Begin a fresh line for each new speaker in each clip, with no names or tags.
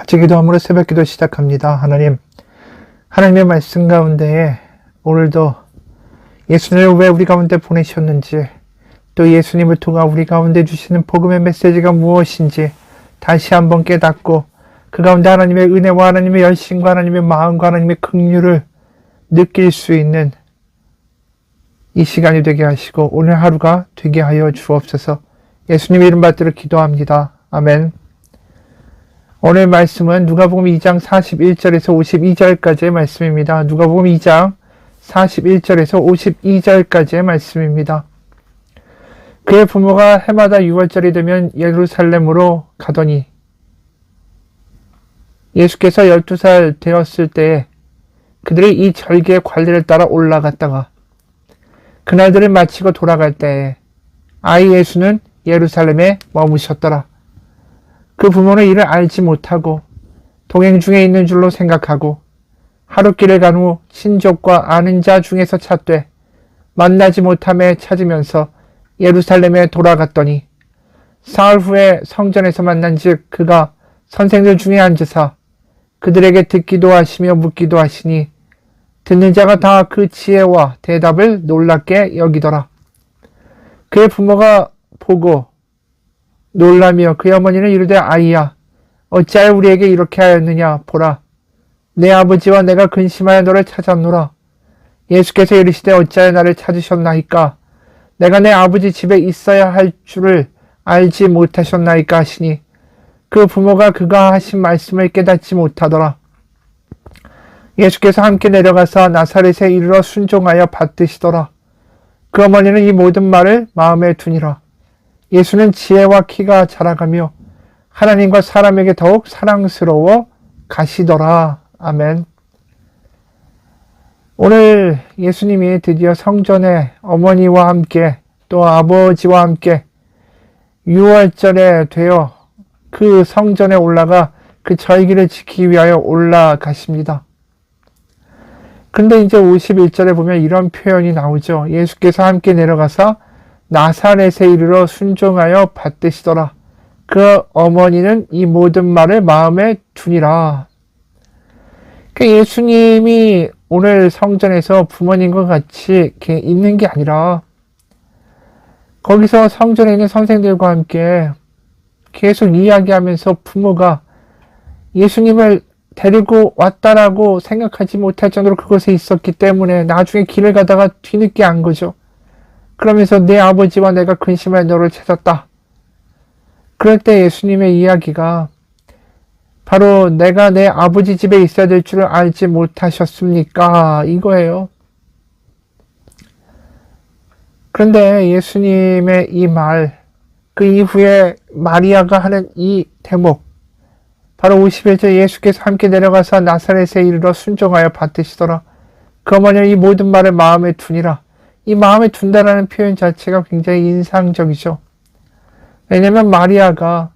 같이 기도함으로 새벽기도 시작합니다. 하나님의 말씀 가운데에 오늘도 예수님을 왜 우리 가운데 보내셨는지, 또 예수님을 통해 우리 가운데 주시는 복음의 메시지가 무엇인지 다시 한번 깨닫고 그 가운데 하나님의 은혜와 하나님의 열심과 하나님의 마음과 하나님의 긍휼을 느낄 수 있는 이 시간이 되게 하시고 오늘 하루가 되게 하여 주옵소서. 예수님의 이름 받들어 기도합니다. 아멘. 오늘 말씀은 누가복음 2장 41절에서 52절까지의 말씀입니다. 누가복음 2장 41절에서 52절까지의 말씀입니다. 그의 부모가 해마다 6월절이 되면 예루살렘으로 가더니 예수께서 12살 되었을 때에 그들이 이 절기의 관례를 따라 올라갔다가 그날들을 마치고 돌아갈 때에 아이 예수는 예루살렘에 머무셨더라. 그 부모는 이를 알지 못하고 동행 중에 있는 줄로 생각하고 하룻길을 간 후 친족과 아는 자 중에서 찾되 만나지 못함에 찾으면서 예루살렘에 돌아갔더니 사흘 후에 성전에서 만난즉 그가 선생들 중에 앉으사 그들에게 듣기도 하시며 묻기도 하시니 듣는 자가 다 그 지혜와 대답을 놀랍게 여기더라. 그의 부모가 보고 놀라며 그의 어머니는 이르되 아이야 어찌하여 우리에게 이렇게 하였느냐 보라 내 아버지와 내가 근심하여 너를 찾았노라. 예수께서 이르시되 어찌하여 나를 찾으셨나이까 내가 내 아버지 집에 있어야 할 줄을 알지 못하셨나이까 하시니 그 부모가 그가 하신 말씀을 깨닫지 못하더라. 예수께서 함께 내려가서 나사렛에 이르러 순종하여 받드시더라. 그 어머니는 이 모든 말을 마음에 두니라. 예수는 지혜와 키가 자라가며 하나님과 사람에게 더욱 사랑스러워 가시더라. 아멘. 오늘 예수님이 드디어 성전에 어머니와 함께 또 아버지와 함께 6월절에 되어 그 성전에 올라가 그 절기를 지키기 위하여 올라가십니다. 근데 이제 51절에 보면 이런 표현이 나오죠. 예수께서 함께 내려가서 나사렛에 이르러 순종하여 받드시더라. 그 어머니는 이 모든 말을 마음에 두니라. 그러니까 예수님이 오늘 성전에서 부모님과 같이 이렇게 있는 게 아니라 거기서 성전에 있는 선생들과 함께 계속 이야기하면서 부모가 예수님을 데리고 왔다라고 생각하지 못할 정도로 그곳에 있었기 때문에 나중에 길을 가다가 뒤늦게 안 거죠. 그러면서 내 아버지와 내가 근심하여 너를 찾았다. 그럴 때 예수님의 이야기가 바로 내가 내 아버지 집에 있어야 될 줄을 알지 못하셨습니까? 이거예요. 그런데 예수님의 이 말, 그 이후에 마리아가 하는 이 대목, 바로 51절 예수께서 함께 내려가서 나사렛에 이르러 순종하여 받드시더라. 그 어머니는 이 모든 말을 마음에 두니라. 이 마음에 둔다라는 표현 자체가 굉장히 인상적이죠. 왜냐하면 마리아가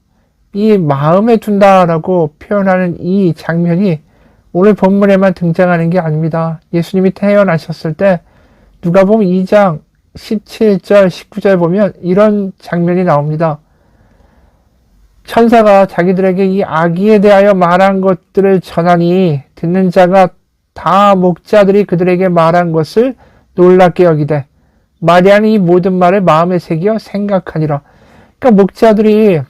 이 마음에 둔다라고 표현하는 이 장면이 오늘 본문에만 등장하는 게 아닙니다. 예수님이 태어나셨을 때 누가복음 2장 17절 19절 보면 이런 장면이 나옵니다. 천사가 자기들에게 이 아기에 대하여 말한 것들을 전하니 듣는 자가 다 목자들이 그들에게 말한 것을 놀랍게 여기되 마리아는 이 모든 말을 마음에 새겨 생각하니라. 그러니까 목자들이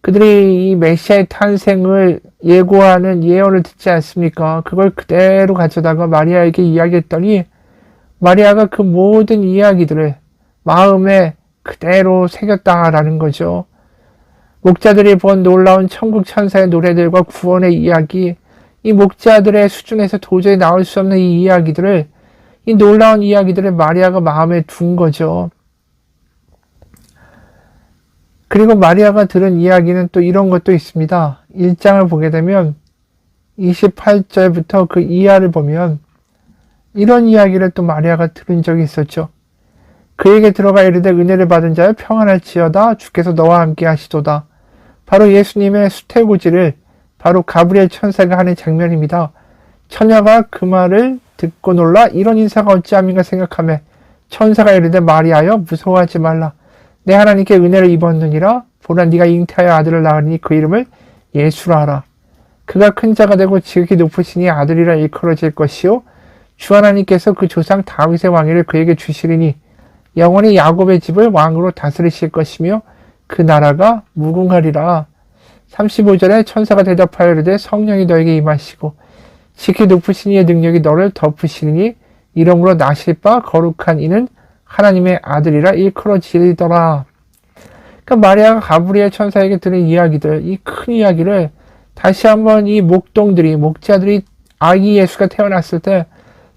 그들이 이 메시아의 탄생을 예고하는 예언을 듣지 않습니까? 그걸 그대로 가져다가 마리아에게 이야기했더니 마리아가 그 모든 이야기들을 마음에 그대로 새겼다라는 거죠. 목자들이 본 놀라운 천국 천사의 노래들과 구원의 이야기, 이 목자들의 수준에서 도저히 나올 수 없는 이 이야기들을, 이 놀라운 이야기들을 마리아가 마음에 둔 거죠. 그리고 마리아가 들은 이야기는 또 이런 것도 있습니다. 1장을 보게 되면 28절부터 그 이하를 보면 이런 이야기를 또 마리아가 들은 적이 있었죠. 그에게 들어가 이르되 은혜를 받은 자여 평안할지어다 주께서 너와 함께 하시도다. 바로 예수님의 수태고지를 바로 가브리엘 천사가 하는 장면입니다. 처녀가 그 말을 듣고 놀라 이런 인사가 어찌함인가 생각하며 천사가 이르되 마리아여 무서워하지 말라. 내 하나님께 은혜를 입었느니라. 보라 네가 잉태하여 아들을 낳으니 그 이름을 예수라 하라. 그가 큰 자가 되고 지극히 높으시니 아들이라 일컬어질 것이요 주 하나님께서 그 조상 다윗의 왕위를 그에게 주시리니 영원히 야곱의 집을 왕으로 다스리실 것이며 그 나라가 무궁하리라. 35절에 천사가 대답하여 이르되 성령이 너에게 임하시고 지극히 높으신 이의 능력이 너를 덮으시니 이러므로 나실 바 거룩한 이는 하나님의 아들이라 일컬어지리더라. 그러니까 마리아가 가브리엘 천사에게 들은 이야기들, 이 큰 이야기를 다시 한번 이 목자들이 아기 예수가 태어났을 때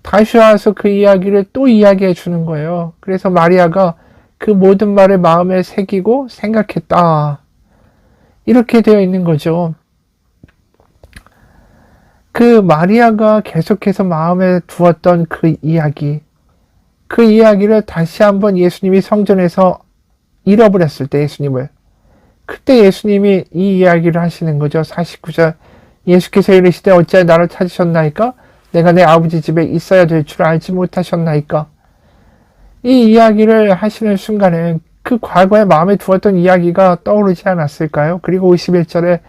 다시 와서 그 이야기를 또 이야기해 주는 거예요. 그래서 마리아가 그 모든 말을 마음에 새기고 생각했다. 이렇게 되어 있는 거죠. 그 마리아가 계속해서 마음에 두었던 그 이야기를 다시 한번 예수님이 성전에서 잃어버렸을 때 예수님을, 그때 예수님이 이 이야기를 하시는 거죠. 49절 예수께서 이르시되 어찌하여 나를 찾으셨나이까? 내가 내 아버지 집에 있어야 될 줄 알지 못하셨나이까? 이 이야기를 하시는 순간에 그 과거에 마음에 두었던 이야기가 떠오르지 않았을까요? 그리고 51절에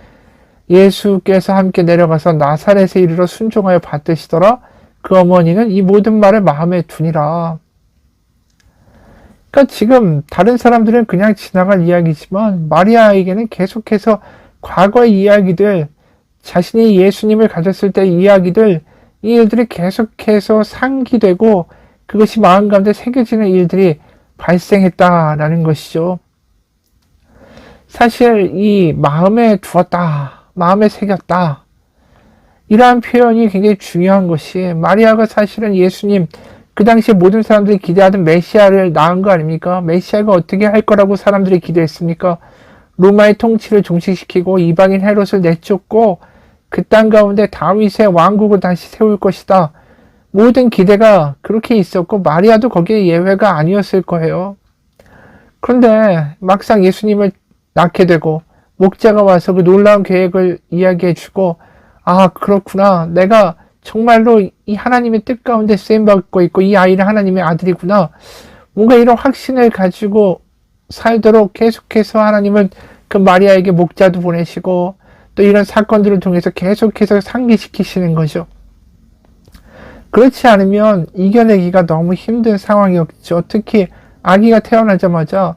예수께서 함께 내려가서 나사렛에 이르러 순종하여 받드시더라. 그 어머니는 이 모든 말을 마음에 두니라. 그러니까 지금 다른 사람들은 그냥 지나갈 이야기지만 마리아에게는 계속해서 과거의 이야기들, 자신이 예수님을 가졌을 때 이야기들, 이 일들이 계속해서 상기되고 그것이 마음 가운데 새겨지는 일들이 발생했다라는 것이죠. 사실 이 마음에 두었다, 마음에 새겼다, 이러한 표현이 굉장히 중요한 것이, 마리아가 사실은 예수님, 그 당시에 모든 사람들이 기대하던 메시아를 낳은 거 아닙니까? 메시아가 어떻게 할 거라고 사람들이 기대했습니까? 로마의 통치를 종식시키고 이방인 헤롯을 내쫓고 그 땅 가운데 다윗의 왕국을 다시 세울 것이다. 모든 기대가 그렇게 있었고 마리아도 거기에 예외가 아니었을 거예요. 그런데 막상 예수님을 낳게 되고 목자가 와서 그 놀라운 계획을 이야기해주고, 아 그렇구나, 내가 정말로 이 하나님의 뜻 가운데 쓰임받고 있고 이 아이는 하나님의 아들이구나, 뭔가 이런 확신을 가지고 살도록 계속해서 하나님은 그 마리아에게 목자도 보내시고 또 이런 사건들을 통해서 계속해서 상기시키시는 거죠. 그렇지 않으면 이겨내기가 너무 힘든 상황이었죠. 특히 아기가 태어나자마자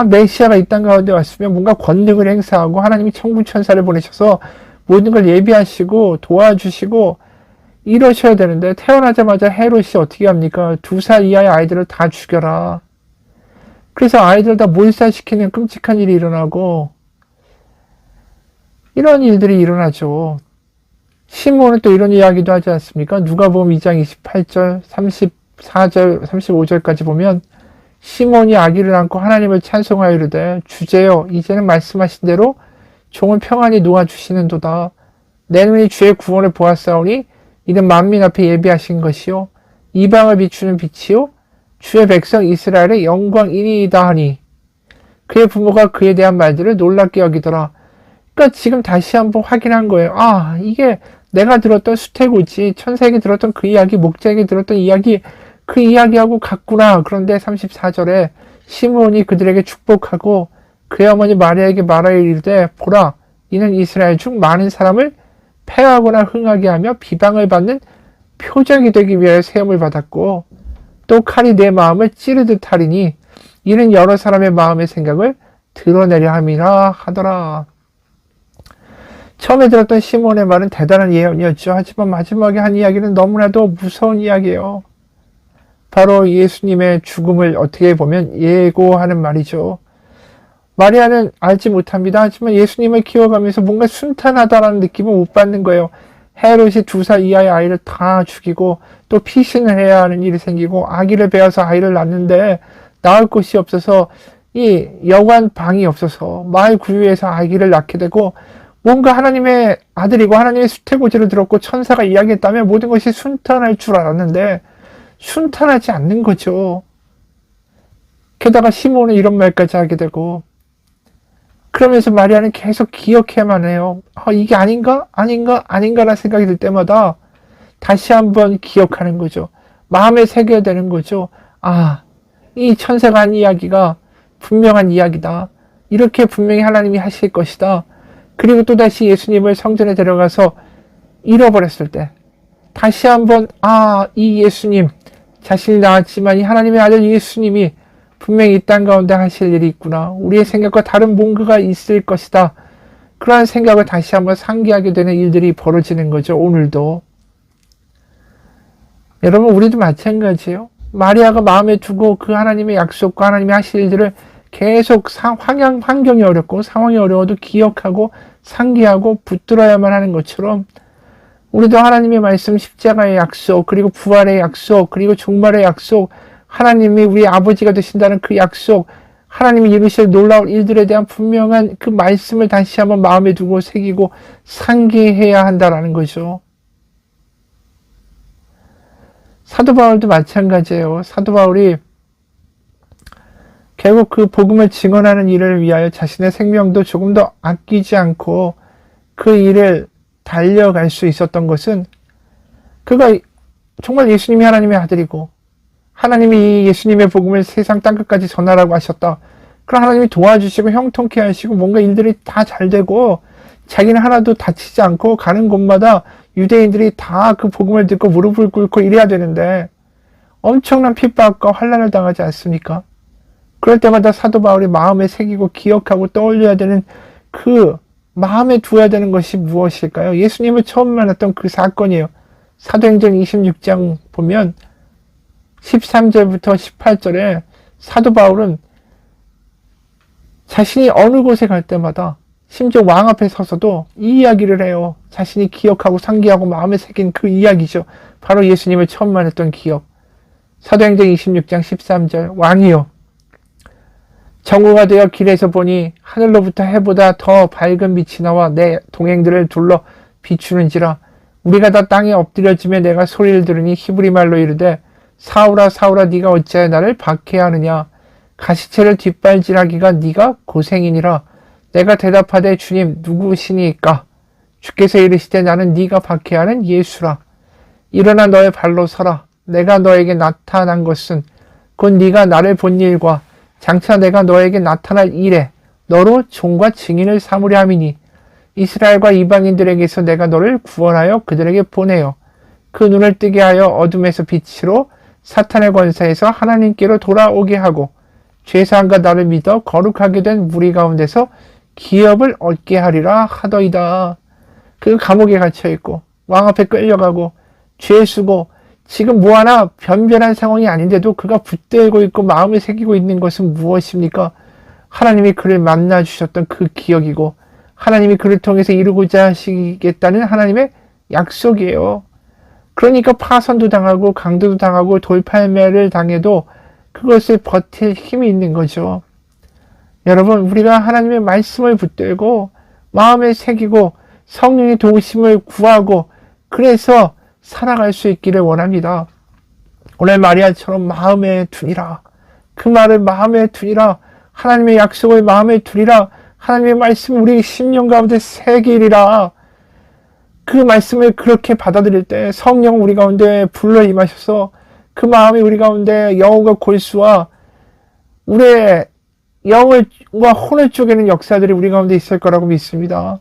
메시아가 이 땅 가운데 왔으면 뭔가 권능을 행사하고 하나님이 천군천사를 보내셔서 모든 걸 예비하시고 도와주시고 이러셔야 되는데, 태어나자마자 헤롯이 어떻게 합니까? 2살 이하의 아이들을 다 죽여라. 그래서 아이들 다 몰살시키는 끔찍한 일이 일어나고 이런 일들이 일어나죠. 시몬은 또 이런 이야기도 하지 않습니까? 누가복음 2장 28절, 34절, 35절까지 보면 시몬이 아기를 안고 하나님을 찬송하여 이르되 주제여 이제는 말씀하신 대로 종을 평안히 놓아주시는도다. 내 눈이 주의 구원을 보았사오니 이는 만민 앞에 예비하신 것이요 이방을 비추는 빛이요 주의 백성 이스라엘의 영광이니이다 하니 그의 부모가 그에 대한 말들을 놀랍게 여기더라. 그러니까 지금 다시 한번 확인한 거예요. 아, 이게 내가 들었던 수태고지, 천사에게 들었던 그 이야기, 목자에게 들었던 이야기, 그 이야기하고 같구나. 그런데 34절에 시므온이 그들에게 축복하고 그의 어머니 마리아에게 말하여 이르되 보라, 이는 이스라엘 중 많은 사람을 패하거나 흥하게 하며 비방을 받는 표적이 되기 위하여 세움을 받았고 또 칼이 내 마음을 찌르듯 하리니 이는 여러 사람의 마음의 생각을 드러내려 함이라 하더라. 처음에 들었던 시몬의 말은 대단한 예언이었죠. 하지만 마지막에 한 이야기는 너무나도 무서운 이야기예요. 바로 예수님의 죽음을 어떻게 보면 예고하는 말이죠. 마리아는 알지 못합니다. 하지만 예수님을 키워가면서 뭔가 순탄하다라는 느낌을 못 받는 거예요. 헤롯이 2살 이하의 아이를 다 죽이고 또 피신을 해야 하는 일이 생기고 아기를 베어서 아이를 낳는데 낳을 곳이 없어서 이 여관 방이 없어서 마을 구유에서 아기를 낳게 되고, 뭔가 하나님의 아들이고 하나님의 수태고지를 들었고 천사가 이야기했다면 모든 것이 순탄할 줄 알았는데 순탄하지 않는 거죠. 게다가 시몬은 이런 말까지 하게 되고, 그러면서 마리아는 계속 기억해야만 해요. 이게 아닌가라는 생각이 들 때마다 다시 한번 기억하는 거죠. 마음에 새겨야 되는 거죠. 이 천사가 한 이야기가 분명한 이야기다. 이렇게 분명히 하나님이 하실 것이다. 그리고 또다시 예수님을 성전에 데려가서 잃어버렸을 때 다시 한번 이 예수님, 자신이 나왔지만 이 하나님의 아들 예수님이 분명히 이 땅 가운데 하실 일이 있구나. 우리의 생각과 다른 뭔가가 있을 것이다. 그러한 생각을 다시 한번 상기하게 되는 일들이 벌어지는 거죠. 오늘도. 여러분, 우리도 마찬가지예요. 마리아가 마음에 두고 그 하나님의 약속과 하나님의 하실 일들을 계속 환경이 어렵고 상황이 어려워도 기억하고 상기하고 붙들어야만 하는 것처럼 우리도 하나님의 말씀, 십자가의 약속, 그리고 부활의 약속, 그리고 종말의 약속, 하나님이 우리 아버지가 되신다는 그 약속, 하나님이 이루실 놀라운 일들에 대한 분명한 그 말씀을 다시 한번 마음에 두고 새기고 상기해야 한다라는 거죠. 사도 바울도 마찬가지예요. 사도 바울이 결국 그 복음을 증언하는 일을 위하여 자신의 생명도 조금 더 아끼지 않고 그 일을 달려갈 수 있었던 것은 그가 정말 예수님이 하나님의 아들이고 하나님이 예수님의 복음을 세상 땅끝까지 전하라고 하셨다. 그럼 하나님이 도와주시고 형통케 하시고 뭔가 일들이 다 잘 되고 자기는 하나도 다치지 않고 가는 곳마다 유대인들이 다 그 복음을 듣고 무릎을 꿇고 이래야 되는데 엄청난 핍박과 환난을 당하지 않습니까? 그럴 때마다 사도 바울이 마음에 새기고 기억하고 떠올려야 되는 그 마음에 두어야 되는 것이 무엇일까요? 예수님을 처음 만났던 그 사건이에요. 사도행전 26장 보면 13절부터 18절에 사도 바울은 자신이 어느 곳에 갈 때마다 심지어 왕 앞에 서서도 이 이야기를 해요. 자신이 기억하고 상기하고 마음에 새긴 그 이야기죠. 바로 예수님을 처음 만났던 기억. 사도행전 26장 13절 왕이요 정오가 되어 길에서 보니 하늘로부터 해보다 더 밝은 빛이 나와 내 동행들을 둘러 비추는지라 우리가 다 땅에 엎드려지며 내가 소리를 들으니 히브리 말로 이르되 사울아 사울아 네가 어찌하여 나를 박해하느냐 가시체를 뒷발질하기가 네가 고생이니라 내가 대답하되 주님 누구시니까 주께서 이르시되 나는 네가 박해하는 예수라 일어나 너의 발로 서라 내가 너에게 나타난 것은 곧 네가 나를 본 일과 장차 내가 너에게 나타날 일에 너로 종과 증인을 삼으려 함이니 이스라엘과 이방인들에게서 내가 너를 구원하여 그들에게 보내어 그 눈을 뜨게 하여 어둠에서 빛으로 사탄의 권세에서 하나님께로 돌아오게 하고 죄사함과 나를 믿어 거룩하게 된 무리 가운데서 기업을 얻게 하리라 하더이다. 그 감옥에 갇혀있고 왕 앞에 끌려가고 죄 수고 지금 뭐 하나 변변한 상황이 아닌데도 그가 붙들고 있고 마음을 새기고 있는 것은 무엇입니까? 하나님이 그를 만나 주셨던 그 기억이고 하나님이 그를 통해서 이루고자 하시겠다는 하나님의 약속이에요. 그러니까 파선도 당하고 강도도 당하고 돌팔매를 당해도 그것을 버틸 힘이 있는 거죠. 여러분, 우리가 하나님의 말씀을 붙들고 마음에 새기고 성령의 도우심을 구하고 그래서 살아갈 수 있기를 원합니다. 오늘 마리아처럼 마음에 두니라. 그 말을 마음에 두니라. 하나님의 약속을 마음에 두리라. 하나님의 말씀을 우리 심령 가운데 새기리라. 그 말씀을 그렇게 받아들일 때 성령 우리 가운데 불러 임하셔서 그 마음이 우리 가운데 영혼과 골수와 우리의 영과 혼을 쪼개는 역사들이 우리 가운데 있을 거라고 믿습니다.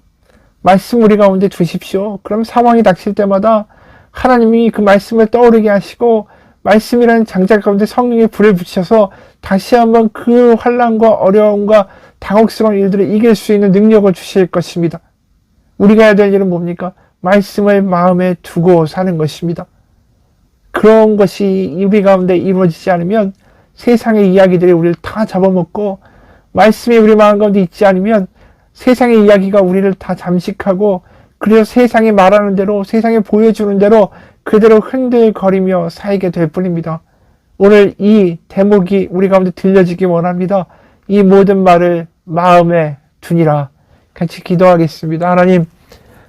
말씀 우리 가운데 두십시오. 그럼 상황이 닥칠 때마다 하나님이 그 말씀을 떠오르게 하시고 말씀이라는 장작 가운데 성령의 불을 붙여서 다시 한번 그 환난과 어려움과 당혹스러운 일들을 이길 수 있는 능력을 주실 것입니다. 우리가 해야 될 일은 뭡니까? 말씀을 마음에 두고 사는 것입니다. 그런 것이 우리 가운데 이루어지지 않으면 세상의 이야기들이 우리를 다 잡아먹고 말씀이 우리 마음 가운데 있지 않으면 세상의 이야기가 우리를 다 잠식하고 그래서 세상이 말하는 대로 세상이 보여주는 대로 그대로 흔들거리며 살게 될 뿐입니다. 오늘 이 대목이 우리 가운데 들려지기 원합니다. 이 모든 말을 마음에 두니라. 같이 기도하겠습니다. 하나님,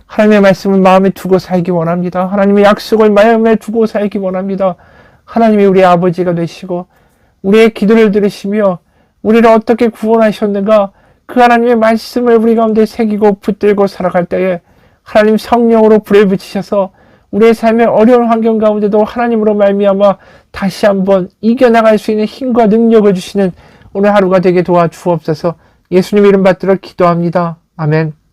하나님의 말씀을 마음에 두고 살기 원합니다. 하나님의 약속을 마음에 두고 살기 원합니다. 하나님이 우리 아버지가 되시고 우리의 기도를 들으시며 우리를 어떻게 구원하셨는가 그 하나님의 말씀을 우리 가운데 새기고 붙들고 살아갈 때에 하나님 성령으로 불을 붙이셔서 우리의 삶의 어려운 환경 가운데도 하나님으로 말미암아 다시 한번 이겨나갈 수 있는 힘과 능력을 주시는 오늘 하루가 되게 도와주옵소서. 예수님 이름 받들어 기도합니다. 아멘.